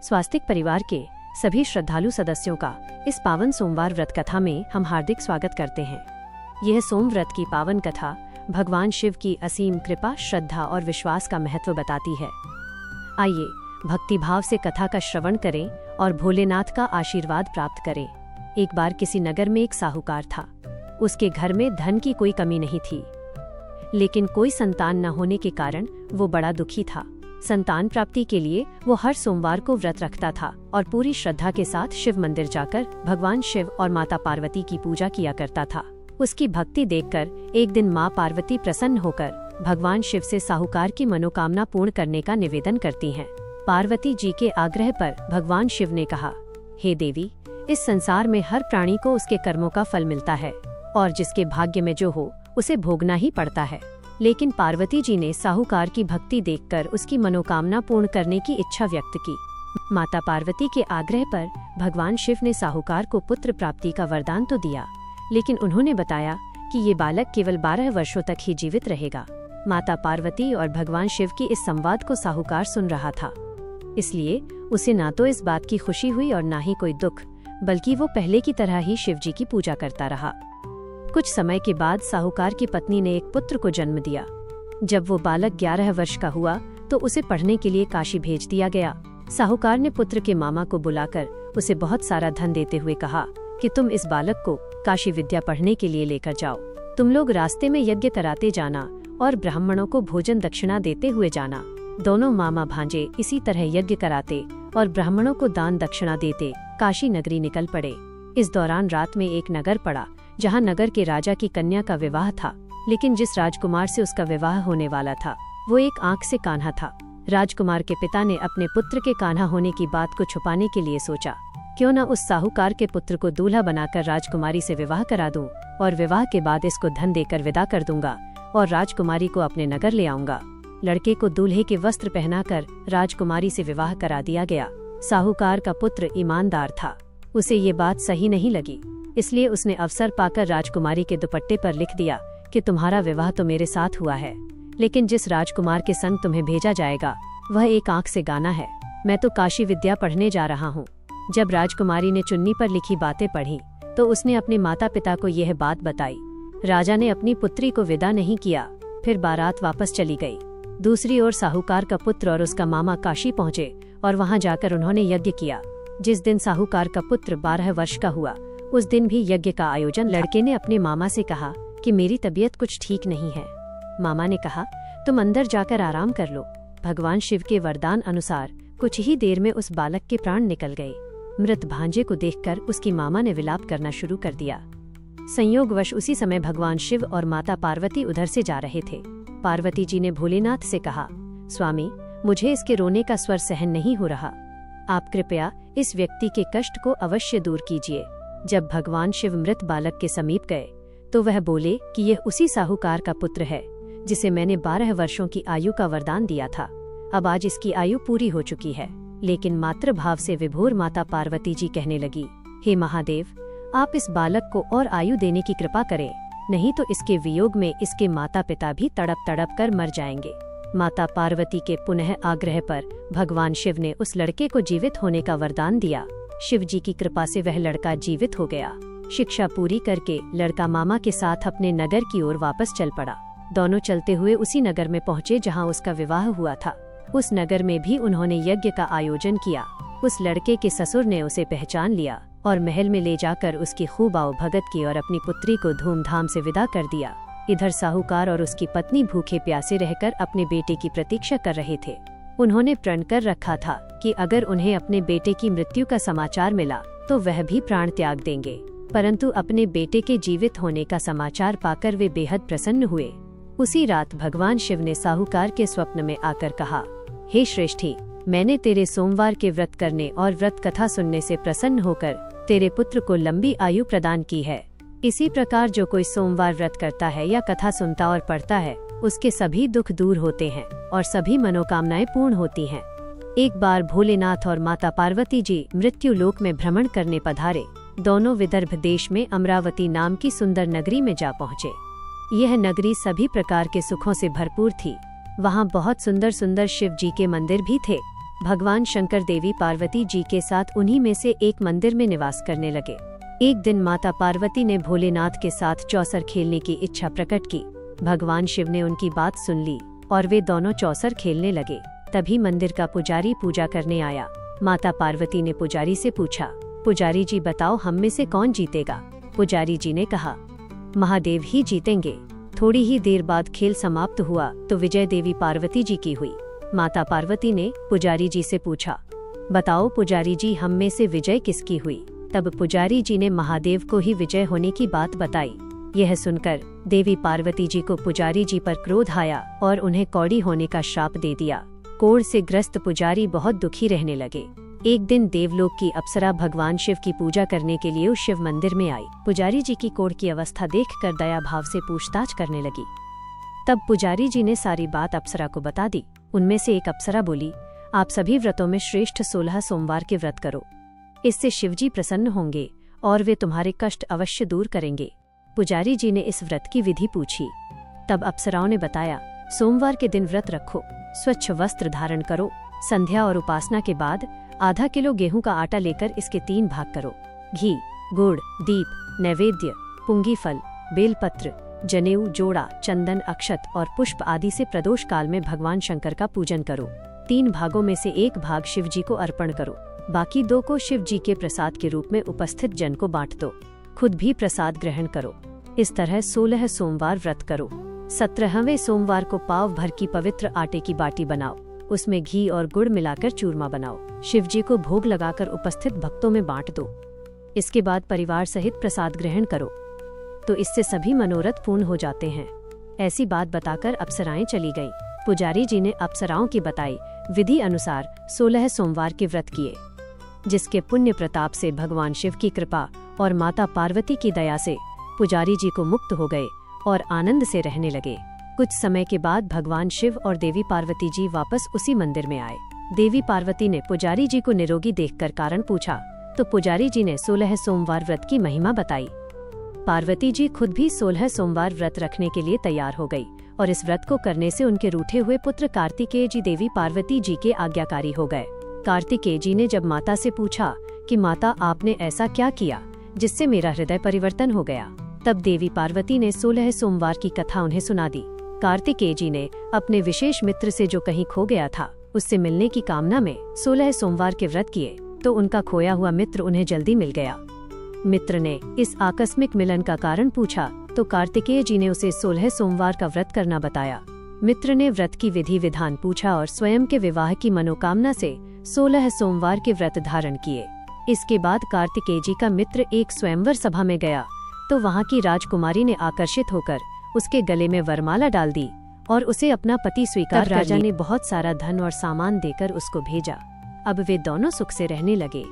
स्वास्तिक परिवार के सभी श्रद्धालु सदस्यों का इस पावन सोमवार व्रत कथा में हम हार्दिक स्वागत करते हैं। यह सोम व्रत की पावन कथा भगवान शिव की असीम कृपा, श्रद्धा और विश्वास का महत्व बताती है। आइए भक्तिभाव से कथा का श्रवण करें और भोलेनाथ का आशीर्वाद प्राप्त करें। एक बार किसी नगर में एक साहूकार था। उसके घर में धन की कोई कमी नहीं थी, लेकिन कोई संतान न होने के कारण वो बड़ा दुखी था। संतान प्राप्ति के लिए वो हर सोमवार को व्रत रखता था और पूरी श्रद्धा के साथ शिव मंदिर जाकर भगवान शिव और माता पार्वती की पूजा किया करता था। उसकी भक्ति देखकर एक दिन माँ पार्वती प्रसन्न होकर भगवान शिव से साहूकार की मनोकामना पूर्ण करने का निवेदन करती हैं। पार्वती जी के आग्रह पर भगवान शिव ने कहा, हे देवी, इस संसार में हर प्राणी को उसके कर्मों का फल मिलता है और जिसके भाग्य में जो हो उसे भोगना ही पड़ता है। लेकिन पार्वती जी ने साहूकार की भक्ति देखकर उसकी मनोकामना पूर्ण करने की इच्छा व्यक्त की। माता पार्वती के आग्रह पर भगवान शिव ने साहूकार को पुत्र प्राप्ति का वरदान तो दिया, लेकिन उन्होंने बताया कि ये बालक केवल 12 वर्षों तक ही जीवित रहेगा। माता पार्वती और भगवान शिव की इस संवाद को साहूकार सुन रहा था, इसलिए उसे ना तो इस बात की खुशी हुई और ना ही कोई दुख, बल्कि वो पहले की तरह ही शिव जी की पूजा करता रहा। कुछ समय के बाद साहूकार की पत्नी ने एक पुत्र को जन्म दिया। जब वो बालक 11 वर्ष का हुआ तो उसे पढ़ने के लिए काशी भेज दिया गया। साहूकार ने पुत्र के मामा को बुलाकर उसे बहुत सारा धन देते हुए कहा कि तुम इस बालक को काशी विद्या पढ़ने के लिए लेकर जाओ। तुम लोग रास्ते में यज्ञ कराते जाना और ब्राह्मणों को भोजन दक्षिणा देते हुए जाना। दोनों मामा भांजे इसी तरह यज्ञ कराते और ब्राह्मणों को दान दक्षिणा देते काशी नगरी निकल पड़े। इस दौरान रात में एक नगर पड़ा जहां नगर के राजा की कन्या का विवाह था, लेकिन जिस राजकुमार से उसका विवाह होने वाला था वो एक आंख से कान्हा था। राजकुमार के पिता ने अपने पुत्र के कान्हा होने की बात को छुपाने के लिए सोचा, क्यों न उस साहूकार के पुत्र को दूल्हा बनाकर राजकुमारी से विवाह करा दूं और विवाह के बाद इसको धन देकर विदा कर दूंगा और राजकुमारी को अपने नगर ले आऊंगा। लड़के को दूल्हे के वस्त्र पहनाकर राजकुमारी से विवाह करा दिया गया। साहूकार का पुत्र ईमानदार था, उसे ये बात सही नहीं लगी, इसलिए उसने अवसर पाकर राजकुमारी के दुपट्टे पर लिख दिया कि तुम्हारा विवाह तो मेरे साथ हुआ है, लेकिन जिस राजकुमार के संग तुम्हें भेजा जाएगा वह एक आंख से गाना है। मैं तो काशी विद्या पढ़ने जा रहा हूँ। जब राजकुमारी ने चुन्नी पर लिखी बातें पढ़ी तो उसने अपने माता पिता को यह बात बताई। राजा ने अपनी पुत्री को विदा नहीं किया, फिर बारात वापस चली गई। दूसरी ओर साहूकार का पुत्र और उसका मामा काशी पहुँचे और वहाँ जाकर उन्होंने यज्ञ किया। जिस दिन साहूकार का पुत्र 12 वर्ष का हुआ उस दिन भी यज्ञ का आयोजन। लड़के ने अपने मामा से कहा कि मेरी तबीयत कुछ ठीक नहीं है। मामा ने कहा, तुम अंदर जाकर आराम कर लो। भगवान शिव के वरदान अनुसार कुछ ही देर में उस बालक के प्राण निकल गए। मृत भांजे को देखकर उसकी मामा ने विलाप करना शुरू कर दिया। संयोगवश उसी समय भगवान शिव और माता पार्वती उधर से जा रहे थे। पार्वती जी ने भोलेनाथ से कहा, स्वामी, मुझे इसके रोने का स्वर सहन नहीं हो रहा। आप कृपया इस व्यक्ति के कष्ट को अवश्य दूर कीजिए। जब भगवान शिव मृत बालक के समीप गए तो वह बोले कि यह उसी साहूकार का पुत्र है जिसे मैंने 12 वर्षों की आयु का वरदान दिया था। अब आज इसकी आयु पूरी हो चुकी है। लेकिन मातृभाव से विभोर माता पार्वती जी कहने लगी, हे महादेव, आप इस बालक को और आयु देने की कृपा करें, नहीं तो इसके वियोग में इसके माता पिता भी तड़प तड़प कर मर जाएंगे। माता पार्वती के पुनः आग्रह पर भगवान शिव ने उस लड़के को जीवित होने का वरदान दिया। शिव जी की कृपा से वह लड़का जीवित हो गया। शिक्षा पूरी करके लड़का मामा के साथ अपने नगर की ओर वापस चल पड़ा। दोनों चलते हुए उसी नगर में पहुँचे जहाँ उसका विवाह हुआ था। उस नगर में भी उन्होंने यज्ञ का आयोजन किया। उस लड़के के ससुर ने उसे पहचान लिया और महल में ले जाकर उसकी खूब आवभगत की और अपनी पुत्री को धूमधाम से विदा कर दिया। इधर साहूकार और उसकी पत्नी भूखे प्यासे रहकर अपने बेटे की प्रतीक्षा कर रहे थे। उन्होंने प्रण कर रखा था कि अगर उन्हें अपने बेटे की मृत्यु का समाचार मिला तो वह भी प्राण त्याग देंगे, परंतु अपने बेटे के जीवित होने का समाचार पाकर वे बेहद प्रसन्न हुए। उसी रात भगवान शिव ने साहूकार के स्वप्न में आकर कहा, हे श्रेष्ठी, मैंने तेरे सोमवार के व्रत करने और व्रत कथा सुनने से प्रसन्न होकर तेरे पुत्र को लंबी आयु प्रदान की है। इसी प्रकार जो कोई सोमवार व्रत करता है या कथा सुनता और पढ़ता है उसके सभी दुख दूर होते हैं और सभी मनोकामनाएं पूर्ण होती हैं। एक बार भोलेनाथ और माता पार्वती जी मृत्यु लोक में भ्रमण करने पधारे। दोनों विदर्भ देश में अमरावती नाम की सुंदर नगरी में जा पहुँचे। यह नगरी सभी प्रकार के सुखों से भरपूर थी। वहाँ बहुत सुंदर सुंदर शिव जी के मंदिर भी थे। भगवान शंकर देवी पार्वती जी के साथ उन्हीं में से एक मंदिर में निवास करने लगे। एक दिन माता पार्वती ने भोलेनाथ के साथ चौसर खेलने की इच्छा प्रकट की। भगवान शिव ने उनकी बात सुन ली और वे दोनों चौसर खेलने लगे। तभी मंदिर का पुजारी पूजा करने आया। माता पार्वती ने पुजारी से पूछा, पुजारी जी बताओ हम में से कौन जीतेगा? पुजारी जी ने कहा, महादेव ही जीतेंगे। थोड़ी ही देर बाद खेल समाप्त हुआ तो विजय देवी पार्वती जी की हुई। माता पार्वती ने पुजारी जी से पूछा, बताओ पुजारी जी हम में से विजय किसकी हुई? तब पुजारी जी ने महादेव को ही विजय होने की बात बताई। यह सुनकर देवी पार्वती जी को पुजारी जी पर क्रोध आया और उन्हें कौड़ी होने का श्राप दे दिया। कोढ़ से ग्रस्त पुजारी बहुत दुखी रहने लगे। एक दिन देवलोक की अप्सरा भगवान शिव की पूजा करने के लिए उस शिव मंदिर में आई। पुजारी जी की कोढ़ की अवस्था देखकर दया भाव से पूछताछ करने लगी। तब पुजारी जी ने सारी बात अप्सरा को बता दी। उनमें से एक अप्सरा बोली, आप सभी व्रतों में श्रेष्ठ 16 सोमवार के व्रत करो, इससे शिवजी प्रसन्न होंगे और वे तुम्हारे कष्ट अवश्य दूर करेंगे। पुजारी जी ने इस व्रत की विधि पूछी। तब अप्सराओं ने बताया, सोमवार के दिन व्रत रखो, स्वच्छ वस्त्र धारण करो, संध्या और उपासना के बाद आधा किलो गेहूं का आटा लेकर इसके 3 भाग करो। घी, गुड़, दीप, नैवेद्य, पुंगी फल, बेलपत्र, जनेऊ, जोड़ा, चंदन, अक्षत और पुष्प आदि से प्रदोष काल में भगवान शंकर का पूजन करो। 3 भागों में से 1 भाग शिव जी को अर्पण करो, बाकी 2 को शिव जी के प्रसाद के रूप में उपस्थित जन को बांट दो। खुद भी प्रसाद ग्रहण करो। इस तरह 16 सोमवार व्रत करो। 17वें सोमवार को पाव भर की पवित्र आटे की बाटी बनाओ, उसमें घी और गुड़ मिलाकर चूरमा बनाओ, शिवजी को भोग लगाकर उपस्थित भक्तों में बांट दो। इसके बाद परिवार सहित प्रसाद ग्रहण करो तो इससे सभी मनोरथ पूर्ण हो जाते हैं। ऐसी बात बताकर अप्सराएं चली गईं। पुजारी जी ने अप्सराओं की बताई विधि अनुसार 16 सोमवार के व्रत किए, जिसके पुण्य प्रताप से भगवान शिव की कृपा और माता पार्वती की दया से पुजारी जी को मुक्त हो गए और आनंद से रहने लगे। कुछ समय के बाद भगवान शिव और देवी पार्वती जी वापस उसी मंदिर में आए। देवी पार्वती ने पुजारी जी को निरोगी देखकर कारण पूछा तो पुजारी जी ने 16 सोमवार व्रत की महिमा बताई। पार्वती जी खुद भी 16 सोमवार व्रत रखने के लिए तैयार हो गई और इस व्रत को करने से उनके रूठे हुए पुत्र कार्तिकेय जी देवी पार्वती जी के आज्ञाकारी हो गए। कार्तिकेय जी ने जब माता से पूछा कि माता आपने ऐसा क्या किया जिससे मेरा हृदय परिवर्तन हो गया, तब देवी पार्वती ने 16 सोमवार की कथा उन्हें सुना दी। कार्तिकेय जी ने अपने विशेष मित्र से जो कहीं खो गया था उससे मिलने की कामना में 16 सोमवार के व्रत किए तो उनका खोया हुआ मित्र उन्हें जल्दी मिल गया। मित्र ने इस आकस्मिक मिलन का कारण पूछा तो कार्तिकेय जी ने उसे 16 सोमवार का व्रत करना बताया। मित्र ने व्रत की विधि विधान पूछा और स्वयं के विवाह की मनोकामना से 16 सोमवार के व्रत धारण किए। इसके बाद कार्तिकेय जी का मित्र एक स्वयंवर सभा में गया तो वहाँ की राजकुमारी ने आकर्षित होकर उसके गले में वरमाला डाल दी और उसे अपना पति स्वीकार कर राजा ने बहुत सारा धन और सामान देकर उसको भेजा। अब वे दोनों सुख से रहने लगे।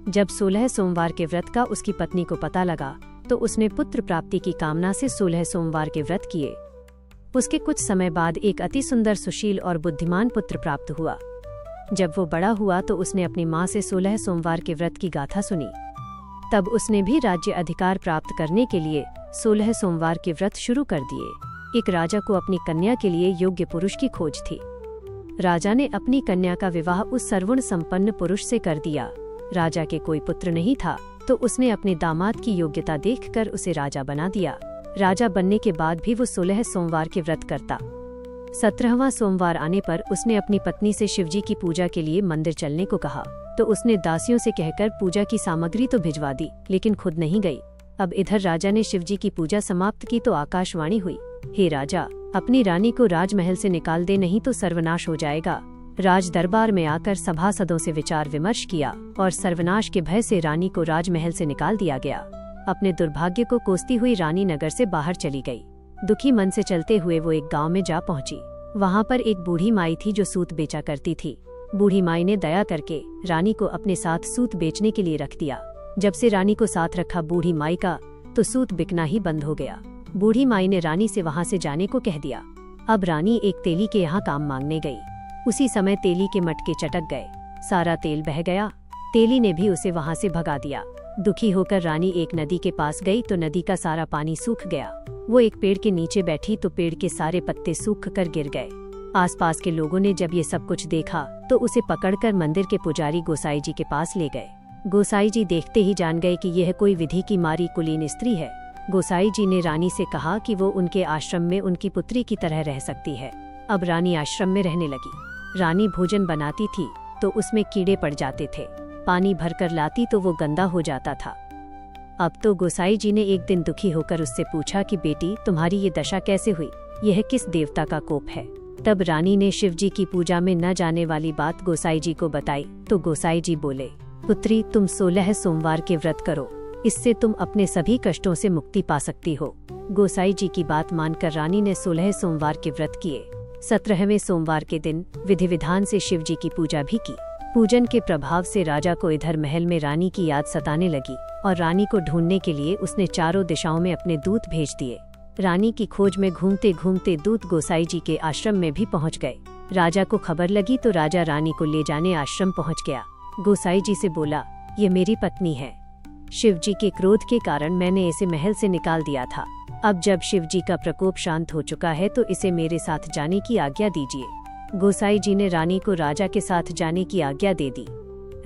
जब 16 सोमवार के व्रत का उसकी पत्नी को पता लगा तो उसने पुत्र प्राप्ति की कामना से 16 सोमवार के व्रत किए। उसके कुछ समय बाद एक अति सुंदर, सुशील और बुद्धिमान पुत्र प्राप्त हुआ। जब वो बड़ा हुआ तो उसने अपनी माँ से 16 सोमवार के व्रत की गाथा सुनी। तब उसने भी राज्य अधिकार प्राप्त करने के लिए 16 सोमवार के व्रत शुरू कर दिए। एक राजा को अपनी कन्या के लिए योग्य पुरुष की खोज थी। राजा ने अपनी कन्या का विवाह उस सर्वगुण संपन्न पुरुष से कर दिया। राजा के कोई पुत्र नहीं था तो उसने अपने दामाद की योग्यता देखकर उसे राजा बना दिया। राजा बनने के बाद भी वो 16 सोमवार के व्रत करता। 17वां सोमवार आने पर उसने अपनी पत्नी से शिवजी की पूजा के लिए मंदिर चलने को कहा तो उसने दासियों से कहकर पूजा की सामग्री तो भिजवा दी लेकिन खुद नहीं गई। अब इधर राजा ने शिवजी की पूजा समाप्त की तो आकाशवाणी हुई, हे राजा, अपनी रानी को राजमहल से निकाल दे नहीं तो सर्वनाश हो जाएगा। राज दरबार में आकर सभासदों से विचार विमर्श किया और सर्वनाश के भय से रानी को राजमहल से निकाल दिया गया। अपने दुर्भाग्य को कोसती हुई रानी नगर से बाहर चली गई। दुखी मन से चलते हुए वो एक गांव में जा पहुंची। वहां पर एक बूढ़ी माई थी जो सूत बेचा करती थी। बूढ़ी माई ने दया करके रानी को अपने साथ सूत बेचने के लिए रख दिया। जब से रानी को साथ रखा बूढ़ी माई का तो सूत बिकना ही बंद हो गया। बूढ़ी माई ने रानी से वहां से जाने को कह दिया। अब रानी एक तेली के यहाँ काम मांगने गई। उसी समय तेली के मटके चटक गए, सारा तेल बह गया। तेली ने भी उसे वहां से भगा दिया। दुखी होकर रानी एक नदी के पास गई तो नदी का सारा पानी सूख गया। वो एक पेड़ के नीचे बैठी तो पेड़ के सारे पत्ते सूख कर गिर गए। आसपास के लोगों ने जब ये सब कुछ देखा तो उसे पकड़कर मंदिर के पुजारी गोसाई जी के पास ले गए। गोसाई जी देखते ही जान गए कि यह कोई विधि की मारी कुलीन स्त्री है। गोसाई जी ने रानी से कहा कि वो उनके आश्रम में उनकी पुत्री की तरह रह सकती है। अब रानी आश्रम में रहने लगी। रानी भोजन बनाती थी तो उसमें कीड़े पड़ जाते थे, पानी भरकर लाती तो वो गंदा हो जाता था। अब तो गोसाई जी ने एक दिन दुखी होकर उससे पूछा कि बेटी, तुम्हारी ये दशा कैसे हुई? यह किस देवता का कोप है? तब रानी ने शिव जी की पूजा में न जाने वाली बात गोसाई जी को बताई तो गोसाई जी बोले, पुत्री, तुम 16 सोमवार के व्रत करो, इससे तुम अपने सभी कष्टों से मुक्ति पा सकती हो। गोसाई जी की बात मानकर रानी ने 16 सोमवार के व्रत किए। 17वें सोमवार के दिन विधि विधान से शिव जी की पूजा भी की। पूजन के प्रभाव से राजा को इधर महल में रानी की याद सताने लगी और रानी को ढूंढने के लिए उसने चारों दिशाओं में अपने दूत भेज दिए। रानी की खोज में घूमते घूमते दूत गोसाई जी के आश्रम में भी पहुंच गए। राजा को खबर लगी तो राजा रानी को ले जाने आश्रम पहुंच गया। गोसाई जी से बोला, ये मेरी पत्नी है। शिव जी के क्रोध के कारण मैंने इसे महल से निकाल दिया था। अब जब शिव जी का प्रकोप शांत हो चुका है तो इसे मेरे साथ जाने की आज्ञा दीजिए। गोसाई जी ने रानी को राजा के साथ जाने की आज्ञा दे दी।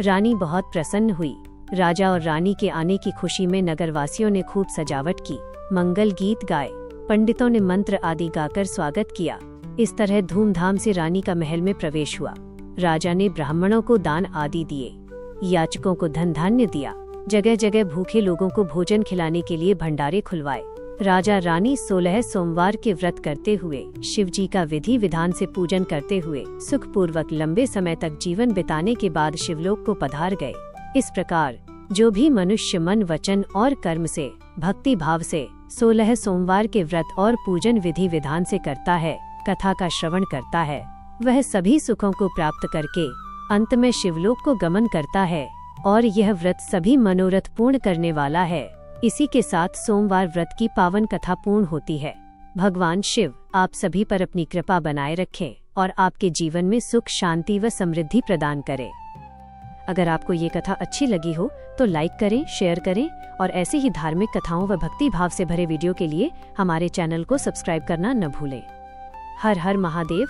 रानी बहुत प्रसन्न हुई। राजा और रानी के आने की खुशी में नगरवासियों ने खूब सजावट की, मंगल गीत गाए, पंडितों ने मंत्र आदि गाकर स्वागत किया। इस तरह धूमधाम से रानी का महल में प्रवेश हुआ। राजा ने ब्राह्मणों को दान आदि दिए, याचकों को धन धान्य दिया, जगह जगह भूखे लोगों को भोजन खिलाने के लिए भंडारे खुलवाए। राजा रानी 16 सोमवार के व्रत करते हुए, शिव जी का विधि विधान से पूजन करते हुए सुखपूर्वक लंबे समय तक जीवन बिताने के बाद शिवलोक को पधार गए। इस प्रकार जो भी मनुष्य मन वचन और कर्म से भक्ति भाव से 16 सोमवार के व्रत और पूजन विधि विधान से करता है, कथा का श्रवण करता है, वह सभी सुखों को प्राप्त करके अंत में शिवलोक को गमन करता है और यह व्रत सभी मनोरथ पूर्ण करने वाला है। इसी के साथ सोमवार व्रत की पावन कथा पूर्ण होती है। भगवान शिव आप सभी पर अपनी कृपा बनाए रखें और आपके जीवन में सुख, शांति व समृद्धि प्रदान करें। अगर आपको ये कथा अच्छी लगी हो तो लाइक करें, शेयर करें और ऐसे ही धार्मिक कथाओं व भक्ति भाव से भरे वीडियो के लिए हमारे चैनल को सब्सक्राइब करना न भूलें। हर हर महादेव।